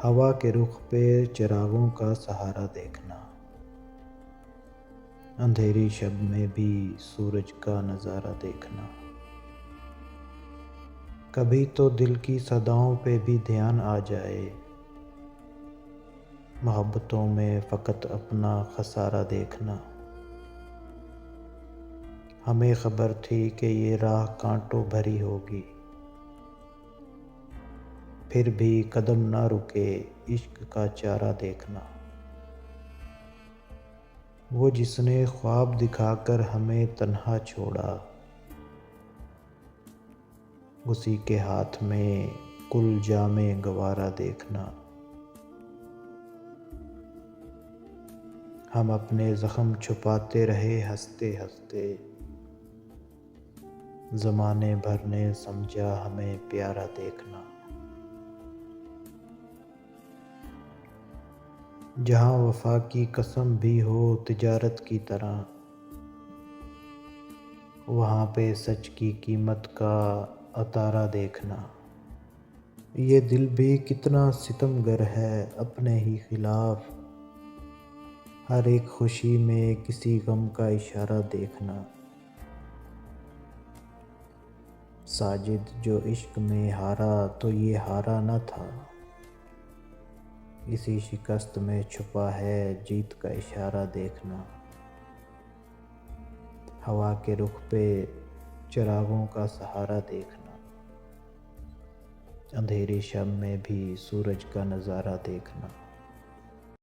ہوا کے رخ پہ چراغوں کا سہارا دیکھنا، اندھیری شب میں بھی سورج کا نظارہ دیکھنا، کبھی تو دل کی صداؤں پہ بھی دھیان آ جائے، محبتوں میں فقط اپنا خسارہ دیکھنا۔ ہمیں خبر تھی کہ یہ راہ کانٹوں بھری ہوگی، پھر بھی قدم نہ رکے عشق کا چارہ دیکھنا۔ وہ جس نے خواب دکھا کر ہمیں تنہا چھوڑا، اسی کے ہاتھ میں کل جام گوارا دیکھنا۔ ہم اپنے زخم چھپاتے رہے ہنستے ہنستے، زمانے بھر نے سمجھا ہمیں پیارا دیکھنا۔ جہاں وفا کی قسم بھی ہو تجارت کی طرح، وہاں پہ سچ کی قیمت کا اتارا دیکھنا۔ یہ دل بھی کتنا ستم گر ہے اپنے ہی خلاف، ہر ایک خوشی میں کسی غم کا اشارہ دیکھنا۔ ساجد جو عشق میں ہارا تو یہ ہارا نہ تھا، اسی شکست میں چھپا ہے جیت کا اشارہ دیکھنا۔ ہوا کے رخ پہ چراغوں کا سہارا دیکھنا، اندھیری شب میں بھی سورج کا نظارہ دیکھنا۔